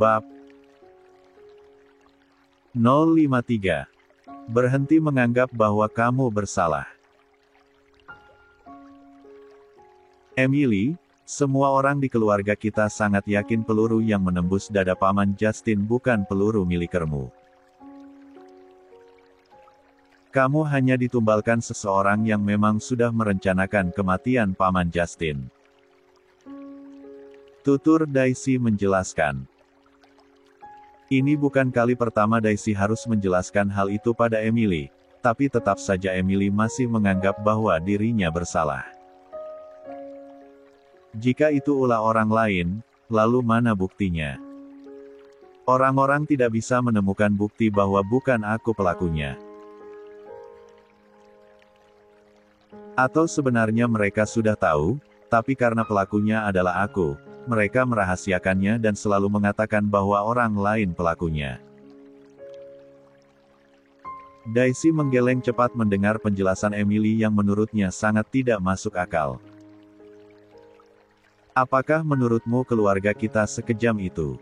Bab 053. Berhenti menganggap bahwa kamu bersalah. Emily, semua orang di keluarga kita sangat yakin peluru yang menembus dada Paman Justin bukan peluru milikermu. Kamu hanya ditumbalkan seseorang yang memang sudah merencanakan kematian Paman Justin. Tutur Daisy menjelaskan. Ini bukan kali pertama Daisy harus menjelaskan hal itu pada Emily, tapi tetap saja Emily masih menganggap bahwa dirinya bersalah. Jika itu ulah orang lain, lalu mana buktinya? Orang-orang tidak bisa menemukan bukti bahwa bukan aku pelakunya. Atau sebenarnya mereka sudah tahu, tapi karena pelakunya adalah aku, mereka merahasiakannya dan selalu mengatakan bahwa orang lain pelakunya. Daisy menggeleng cepat mendengar penjelasan Emily yang menurutnya sangat tidak masuk akal. Apakah menurutmu keluarga kita sekejam itu?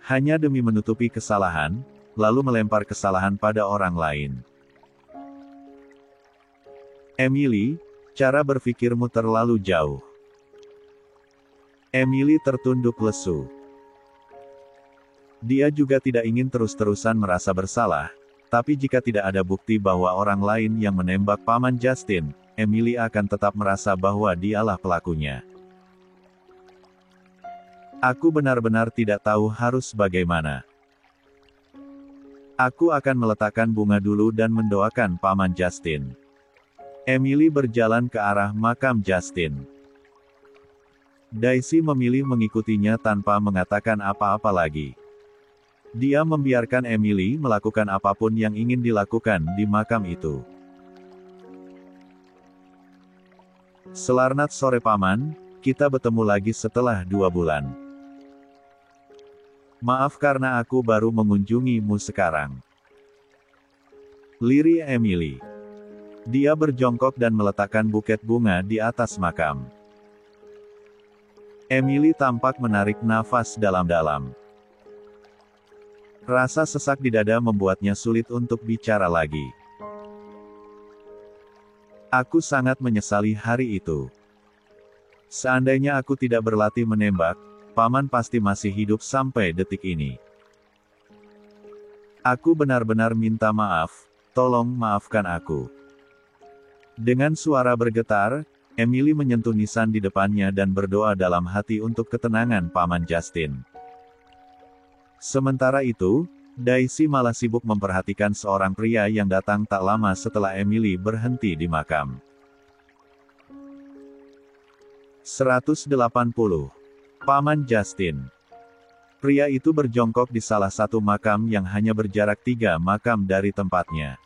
Hanya demi menutupi kesalahan, lalu melempar kesalahan pada orang lain. Emily, cara berpikirmu terlalu jauh. Emily tertunduk lesu. Dia juga tidak ingin terus-terusan merasa bersalah, tapi jika tidak ada bukti bahwa orang lain yang menembak Paman Justin, Emily akan tetap merasa bahwa dialah pelakunya. Aku benar-benar tidak tahu harus bagaimana. Aku akan meletakkan bunga dulu dan mendoakan Paman Justin. Emily berjalan ke arah makam Justin. Daisy memilih mengikutinya tanpa mengatakan apa-apa lagi. Dia membiarkan Emily melakukan apapun yang ingin dilakukan di makam itu. Selarnat sore Paman, kita bertemu lagi setelah 2 bulan. Maaf karena aku baru mengunjungimu sekarang. Lirih Emily. Dia berjongkok dan meletakkan buket bunga di atas makam. Emily tampak menarik nafas dalam-dalam. Rasa sesak di dada membuatnya sulit untuk bicara lagi. Aku sangat menyesali hari itu. Seandainya aku tidak berlatih menembak, Paman pasti masih hidup sampai detik ini. Aku benar-benar minta maaf, tolong maafkan aku. Dengan suara bergetar, Emily menyentuh nisan di depannya dan berdoa dalam hati untuk ketenangan Paman Justin. Sementara itu, Daisy malah sibuk memperhatikan seorang pria yang datang tak lama setelah Emily berhenti di makam. 180. Paman Justin. Pria itu berjongkok di salah satu makam yang hanya berjarak 3 makam dari tempatnya.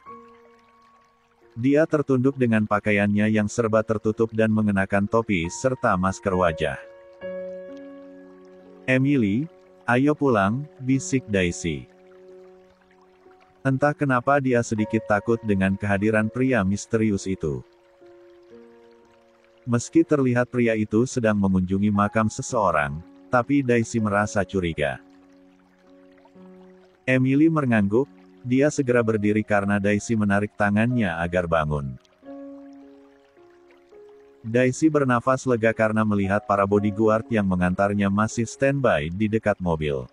Dia tertunduk dengan pakaiannya yang serba tertutup dan mengenakan topi serta masker wajah. Emily, ayo pulang, bisik Daisy. Entah kenapa dia sedikit takut dengan kehadiran pria misterius itu. Meski terlihat pria itu sedang mengunjungi makam seseorang, tapi Daisy merasa curiga. Emily mengangguk, dia segera berdiri karena Daisy menarik tangannya agar bangun. Daisy bernafas lega karena melihat para bodyguard yang mengantarnya masih standby di dekat mobil.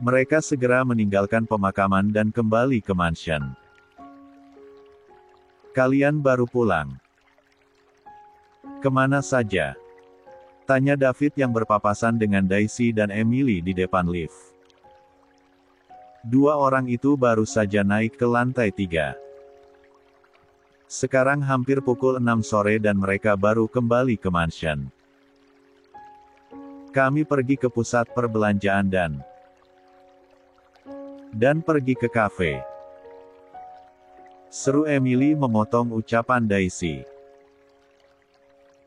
Mereka segera meninggalkan pemakaman dan kembali ke mansion. Kalian baru pulang. Kemana saja? Tanya David yang berpapasan dengan Daisy dan Emily di depan lift. 2 orang itu baru saja naik ke lantai 3. Sekarang hampir pukul 6 sore dan mereka baru kembali ke mansion. Kami pergi ke pusat perbelanjaan dan pergi ke kafe. Seru Emily memotong ucapan Daisy.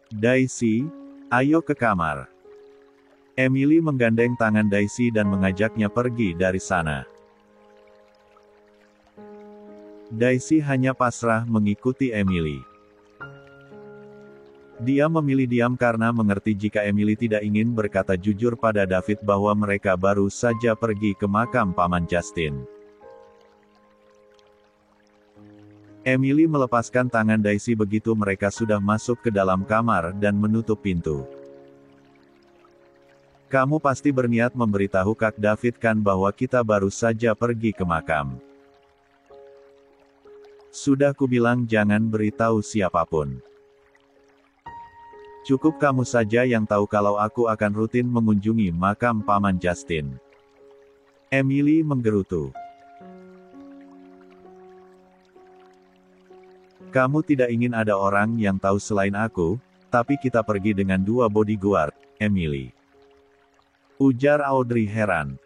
Daisy, ayo ke kamar. Emily menggandeng tangan Daisy dan mengajaknya pergi dari sana. Daisy hanya pasrah mengikuti Emily. Dia memilih diam karena mengerti jika Emily tidak ingin berkata jujur pada David bahwa mereka baru saja pergi ke makam Paman Justin. Emily melepaskan tangan Daisy begitu mereka sudah masuk ke dalam kamar dan menutup pintu. Kamu pasti berniat memberitahu Kak David kan bahwa kita baru saja pergi ke makam. Sudah kubilang jangan beritahu siapapun. Cukup kamu saja yang tahu kalau aku akan rutin mengunjungi makam Paman Justin. Emily menggerutu. Kamu tidak ingin ada orang yang tahu selain aku, tapi kita pergi dengan 2 bodyguard, Emily. Ujar Audrey heran.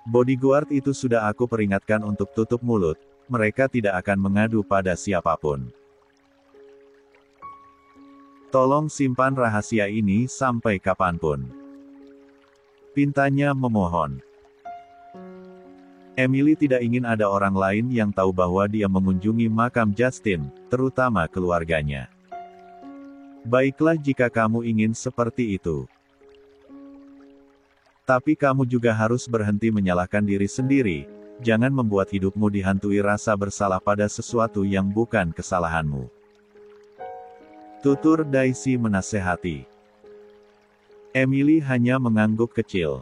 Bodyguard itu sudah aku peringatkan untuk tutup mulut, mereka tidak akan mengadu pada siapapun. Tolong simpan rahasia ini sampai kapanpun. Pintanya memohon. Emily tidak ingin ada orang lain yang tahu bahwa dia mengunjungi makam Justin, terutama keluarganya. Baiklah jika kamu ingin seperti itu. Tapi kamu juga harus berhenti menyalahkan diri sendiri, jangan membuat hidupmu dihantui rasa bersalah pada sesuatu yang bukan kesalahanmu. Tutur Daisy menasehati. Emily hanya mengangguk kecil.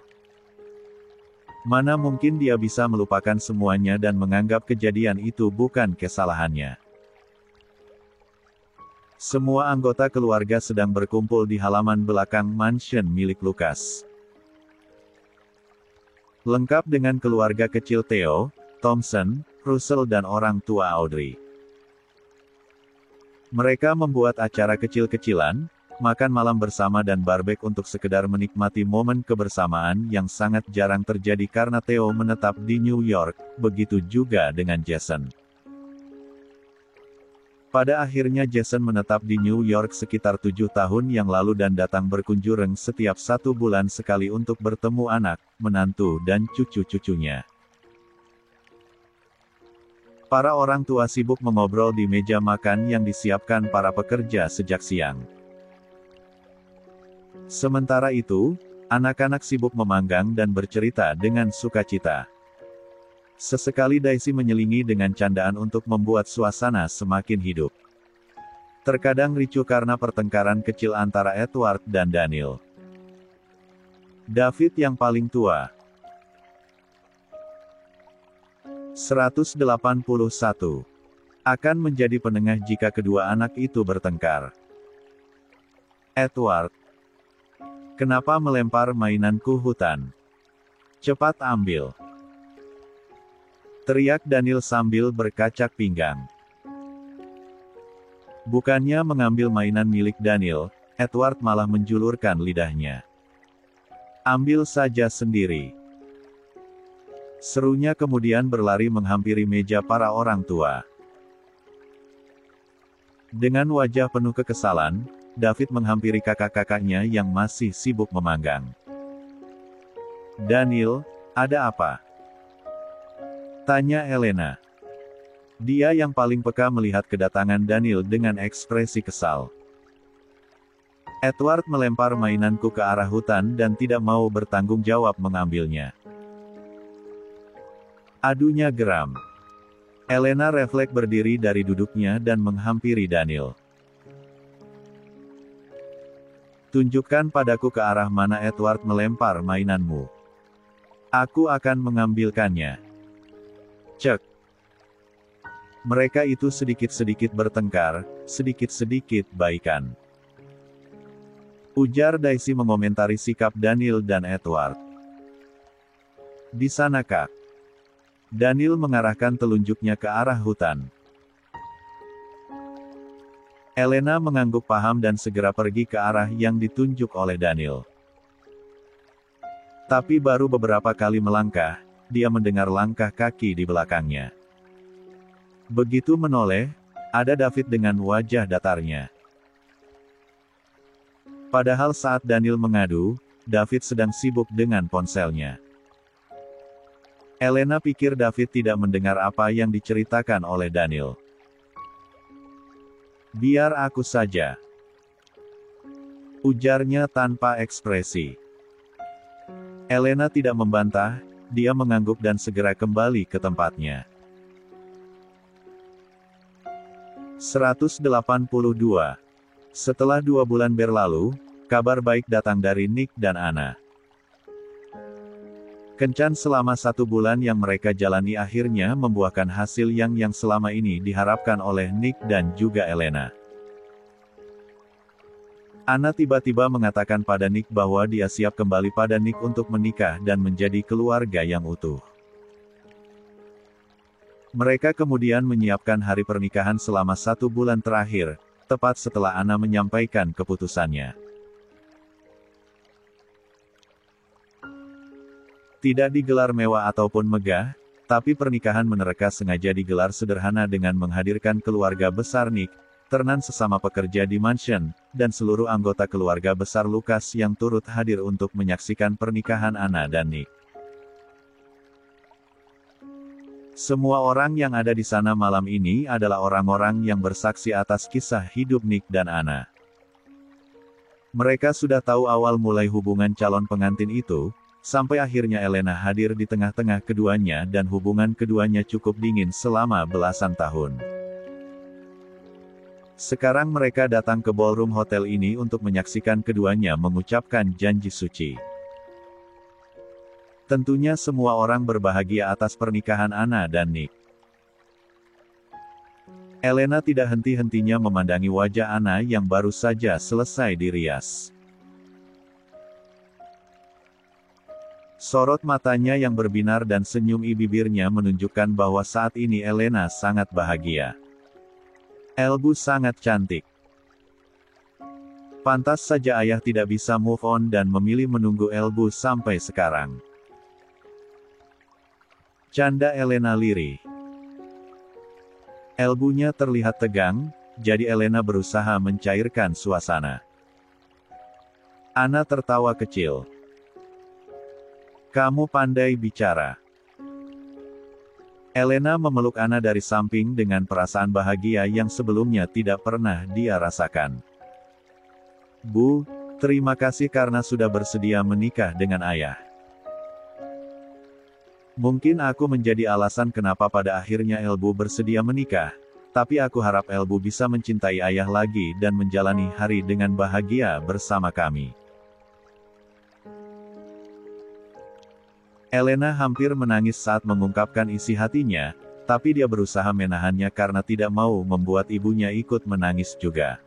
Mana mungkin dia bisa melupakan semuanya dan menganggap kejadian itu bukan kesalahannya. Semua anggota keluarga sedang berkumpul di halaman belakang mansion milik Lucas. Lengkap dengan keluarga kecil Theo, Thompson, Russell dan orang tua Audrey. Mereka membuat acara kecil-kecilan, makan malam bersama dan barbek untuk sekedar menikmati momen kebersamaan yang sangat jarang terjadi karena Theo menetap di New York, begitu juga dengan Jason. Pada akhirnya Jason menetap di New York sekitar 7 tahun yang lalu dan datang berkunjung setiap 1 bulan sekali untuk bertemu anak, menantu dan cucu-cucunya. Para orang tua sibuk mengobrol di meja makan yang disiapkan para pekerja sejak siang. Sementara itu, anak-anak sibuk memanggang dan bercerita dengan sukacita. Sesekali Daisy menyelingi dengan candaan untuk membuat suasana semakin hidup. Terkadang ricuh karena pertengkaran kecil antara Edward dan Daniel. David yang paling tua. 181. Akan menjadi penengah jika kedua anak itu bertengkar. Edward. Kenapa melempar mainanku hutan? Cepat ambil. Teriak Daniel sambil berkacak pinggang. Bukannya mengambil mainan milik Daniel, Edward malah menjulurkan lidahnya. Ambil saja sendiri. Serunya kemudian berlari menghampiri meja para orang tua. Dengan wajah penuh kekesalan, David menghampiri kakak-kakaknya yang masih sibuk memanggang. Daniel, ada apa? Tanya Elena. Dia yang paling peka melihat kedatangan Daniel dengan ekspresi kesal. Edward melempar mainanku ke arah hutan dan tidak mau bertanggung jawab mengambilnya. Adunya geram. Elena refleks berdiri dari duduknya dan menghampiri Daniel. Tunjukkan padaku ke arah mana Edward melempar mainanmu. Aku akan mengambilkannya. Cek. Mereka itu sedikit-sedikit bertengkar, sedikit-sedikit baikan. Ujar Daisy mengomentari sikap Daniel dan Edward. Di sana Kak. Daniel mengarahkan telunjuknya ke arah hutan. Elena mengangguk paham dan segera pergi ke arah yang ditunjuk oleh Daniel. Tapi baru beberapa kali melangkah, dia mendengar langkah kaki di belakangnya. Begitu menoleh, ada David dengan wajah datarnya. Padahal saat Daniel mengadu, David sedang sibuk dengan ponselnya. Elena pikir David tidak mendengar apa yang diceritakan oleh Daniel. Biar aku saja, ujarnya tanpa ekspresi. Elena tidak membantah, dia mengangguk dan segera kembali ke tempatnya. 182. Setelah 2 bulan berlalu, kabar baik datang dari Nick dan Anna. Kencan selama 1 bulan yang mereka jalani akhirnya membuahkan hasil yang selama ini diharapkan oleh Nick dan juga Elena. Anna tiba-tiba mengatakan pada Nick bahwa dia siap kembali pada Nick untuk menikah dan menjadi keluarga yang utuh. Mereka kemudian menyiapkan hari pernikahan selama 1 bulan terakhir, tepat setelah Anna menyampaikan keputusannya. Tidak digelar mewah ataupun megah, tapi pernikahan menerka sengaja digelar sederhana dengan menghadirkan keluarga besar Nick, Ternan sesama pekerja di mansion, dan seluruh anggota keluarga besar Lucas yang turut hadir untuk menyaksikan pernikahan Anna dan Nick. Semua orang yang ada di sana malam ini adalah orang-orang yang bersaksi atas kisah hidup Nick dan Anna. Mereka sudah tahu awal mulai hubungan calon pengantin itu, sampai akhirnya Elena hadir di tengah-tengah keduanya dan hubungan keduanya cukup dingin selama belasan tahun. Sekarang mereka datang ke ballroom hotel ini untuk menyaksikan keduanya mengucapkan janji suci. Tentunya semua orang berbahagia atas pernikahan Anna dan Nick. Elena tidak henti-hentinya memandangi wajah Anna yang baru saja selesai dirias. Sorot matanya yang berbinar dan senyum bibirnya menunjukkan bahwa saat ini Elena sangat bahagia. Elbu sangat cantik. Pantas saja ayah tidak bisa move on dan memilih menunggu Elbu sampai sekarang. Canda Elena lirih. Elbunya terlihat tegang, jadi Elena berusaha mencairkan suasana. Anna tertawa kecil. Kamu pandai bicara. Elena memeluk Anna dari samping dengan perasaan bahagia yang sebelumnya tidak pernah dia rasakan. Bu, terima kasih karena sudah bersedia menikah dengan ayah. Mungkin aku menjadi alasan kenapa pada akhirnya Elbu bersedia menikah, tapi aku harap Elbu bisa mencintai ayah lagi dan menjalani hari dengan bahagia bersama kami. Elena hampir menangis saat mengungkapkan isi hatinya, tapi dia berusaha menahannya karena tidak mau membuat ibunya ikut menangis juga.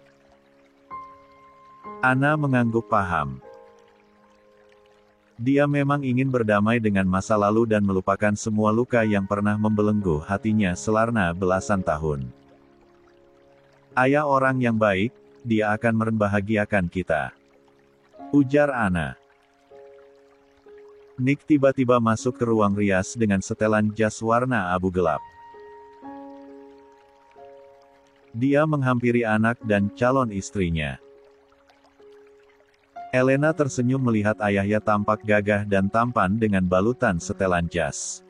Anna mengangguk paham. Dia memang ingin berdamai dengan masa lalu dan melupakan semua luka yang pernah membelenggu hatinya selama belasan tahun. Ayah orang yang baik, dia akan membahagiakan kita, ujar Anna. Nick tiba-tiba masuk ke ruang rias dengan setelan jas warna abu gelap. Dia menghampiri anak dan calon istrinya. Elena tersenyum melihat ayahnya tampak gagah dan tampan dengan balutan setelan jas.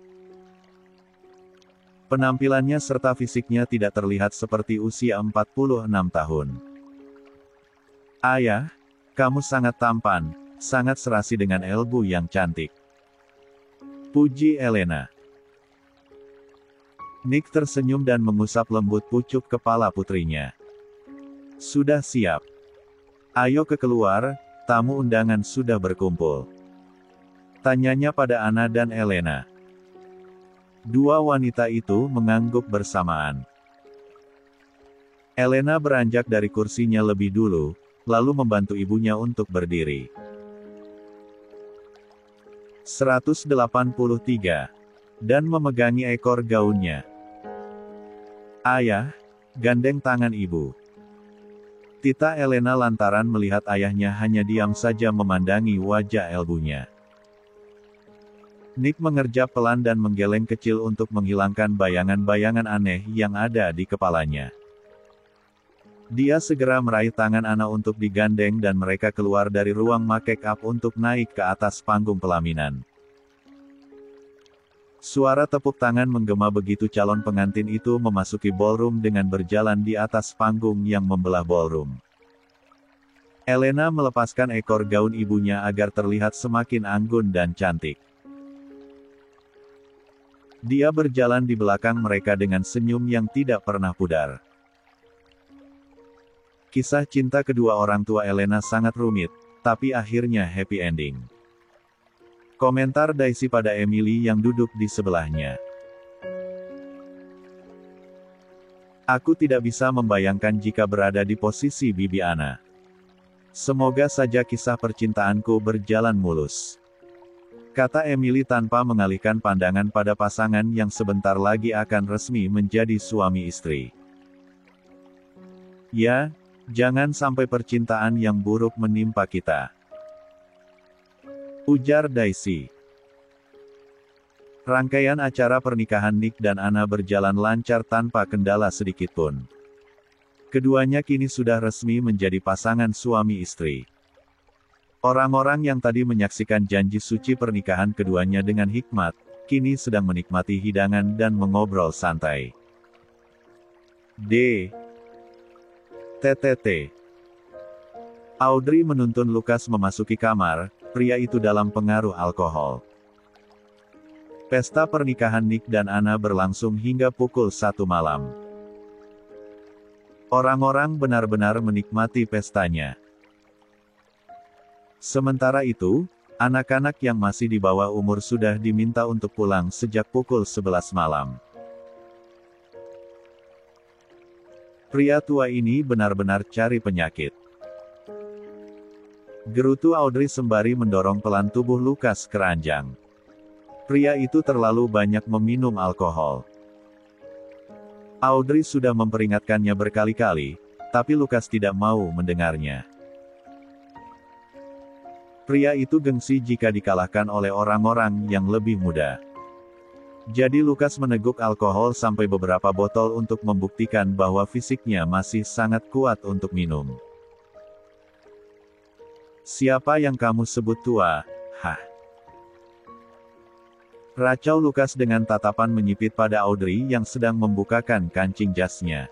Penampilannya serta fisiknya tidak terlihat seperti usia 46 tahun. Ayah, kamu sangat tampan, sangat serasi dengan Elbu yang cantik, puji Elena. Nick tersenyum dan mengusap lembut pucuk kepala putrinya. Sudah siap. Ayo keluar. Tamu undangan sudah berkumpul. Tanyanya pada Anna dan Elena. Dua wanita itu mengangguk bersamaan. Elena beranjak dari kursinya lebih dulu, lalu membantu ibunya untuk berdiri. 183. Dan memegangi ekor gaunnya. Ayah, gandeng tangan ibu. Tita Elena lantaran melihat ayahnya hanya diam saja memandangi wajah Elbunya. Nick mengerjap pelan dan menggeleng kecil untuk menghilangkan bayangan-bayangan aneh yang ada di kepalanya. Dia segera meraih tangan Anna untuk digandeng dan mereka keluar dari ruang make up untuk naik ke atas panggung pelaminan. Suara tepuk tangan menggema begitu calon pengantin itu memasuki ballroom dengan berjalan di atas panggung yang membelah ballroom. Elena melepaskan ekor gaun ibunya agar terlihat semakin anggun dan cantik. Dia berjalan di belakang mereka dengan senyum yang tidak pernah pudar. Kisah cinta kedua orang tua Elena sangat rumit, tapi akhirnya happy ending. Komentar Daisy pada Emily yang duduk di sebelahnya. Aku tidak bisa membayangkan jika berada di posisi Bibi Ana. Semoga saja kisah percintaanku berjalan mulus. Kata Emily tanpa mengalihkan pandangan pada pasangan yang sebentar lagi akan resmi menjadi suami istri. Ya, jangan sampai percintaan yang buruk menimpa kita. Ujar Daisy. Rangkaian acara pernikahan Nick dan Anna berjalan lancar tanpa kendala sedikitpun. Keduanya kini sudah resmi menjadi pasangan suami istri. Orang-orang yang tadi menyaksikan janji suci pernikahan keduanya dengan hikmat, kini sedang menikmati hidangan dan mengobrol santai. TTT. Audrey menuntun Lukas memasuki kamar. Pria itu dalam pengaruh alkohol. Pesta pernikahan Nick dan Anna berlangsung hingga pukul 1 malam. Orang-orang benar-benar menikmati pestanya. Sementara itu, anak-anak yang masih di bawah umur sudah diminta untuk pulang sejak pukul 11 malam. Pria tua ini benar-benar cari penyakit. Gerutu Audrey sembari mendorong pelan tubuh Lukas ke ranjang. Pria itu terlalu banyak meminum alkohol. Audrey sudah memperingatkannya berkali-kali, tapi Lukas tidak mau mendengarnya. Pria itu gengsi jika dikalahkan oleh orang-orang yang lebih muda. Jadi Lukas meneguk alkohol sampai beberapa botol untuk membuktikan bahwa fisiknya masih sangat kuat untuk minum. Siapa yang kamu sebut tua? Hah? Racau Lukas dengan tatapan menyipit pada Audrey yang sedang membukakan kancing jasnya.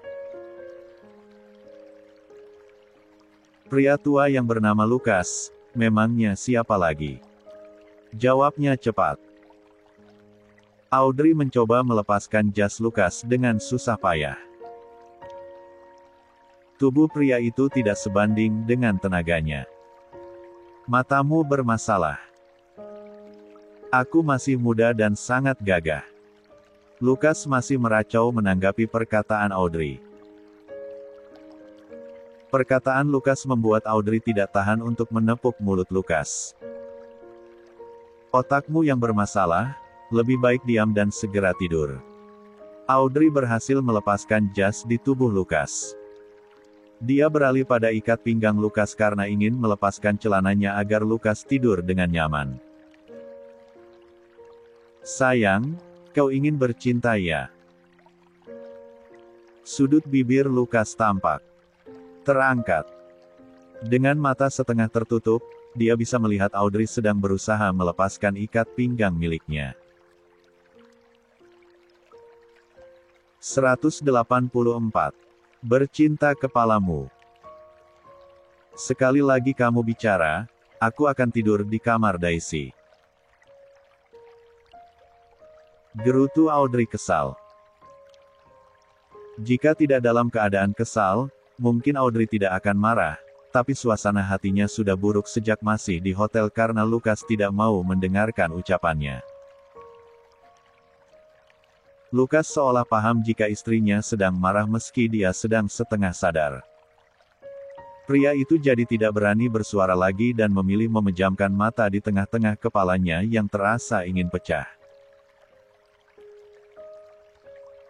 Pria tua yang bernama Lukas, memangnya siapa lagi? Jawabnya cepat. Audrey mencoba melepaskan jas Lukas dengan susah payah. Tubuh pria itu tidak sebanding dengan tenaganya. Matamu bermasalah. Aku masih muda dan sangat gagah. Lukas masih meracau menanggapi perkataan Audrey. Perkataan Lukas membuat Audrey tidak tahan untuk menepuk mulut Lukas. Otakmu yang bermasalah, lebih baik diam dan segera tidur. Audrey berhasil melepaskan jas di tubuh Lukas. Dia beralih pada ikat pinggang Lukas karena ingin melepaskan celananya agar Lukas tidur dengan nyaman. Sayang, kau ingin bercinta ya? Sudut bibir Lukas tampak terangkat. Dengan mata setengah tertutup, dia bisa melihat Audrey sedang berusaha melepaskan ikat pinggang miliknya. 184. Bercinta kepalamu. Sekali lagi kamu bicara, aku akan tidur di kamar Daisy. Gerutu Audrey kesal. Jika tidak dalam keadaan kesal, mungkin Audrey tidak akan marah, tapi suasana hatinya sudah buruk sejak masih di hotel karena Lukas tidak mau mendengarkan ucapannya. Lukas seolah paham jika istrinya sedang marah meski dia sedang setengah sadar. Pria itu jadi tidak berani bersuara lagi dan memilih memejamkan mata di tengah-tengah kepalanya yang terasa ingin pecah.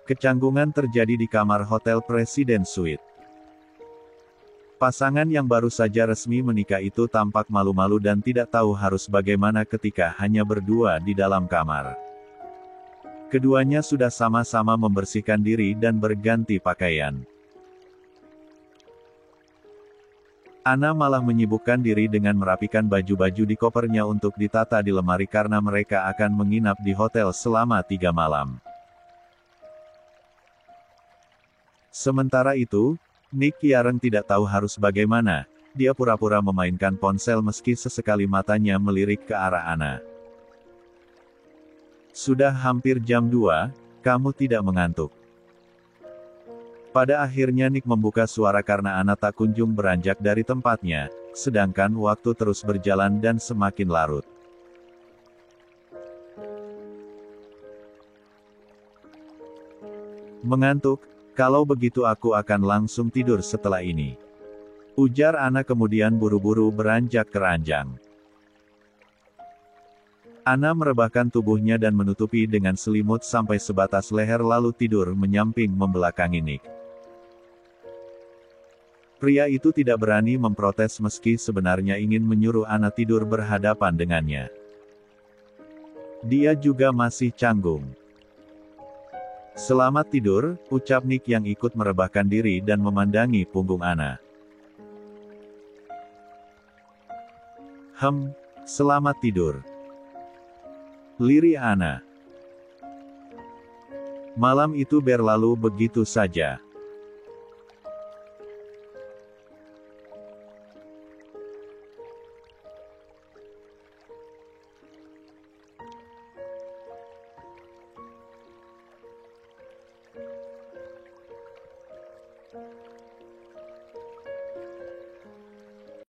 Kecanggungan terjadi di kamar hotel Presiden Suite. Pasangan yang baru saja resmi menikah itu tampak malu-malu dan tidak tahu harus bagaimana ketika hanya berdua di dalam kamar. Keduanya sudah sama-sama membersihkan diri dan berganti pakaian. Ana malah menyibukkan diri dengan merapikan baju-baju di kopernya untuk ditata di lemari karena mereka akan menginap di hotel selama 3 malam. Sementara itu, Nick Yareng tidak tahu harus bagaimana. Dia pura-pura memainkan ponsel meski sesekali matanya melirik ke arah Ana. Sudah hampir jam 2, kamu tidak mengantuk. Pada akhirnya Nick membuka suara karena Ana tak kunjung beranjak dari tempatnya, sedangkan waktu terus berjalan dan semakin larut. Mengantuk? Kalau begitu aku akan langsung tidur setelah ini. Ujar Ana kemudian buru-buru beranjak ke ranjang. Ana merebahkan tubuhnya dan menutupi dengan selimut sampai sebatas leher lalu tidur menyamping membelakangi Nick. Pria itu tidak berani memprotes meski sebenarnya ingin menyuruh Ana tidur berhadapan dengannya. Dia juga masih canggung. Selamat tidur, ucap Nick yang ikut merebahkan diri dan memandangi punggung Ana. Selamat tidur. Lirih Ana. Malam itu berlalu begitu saja.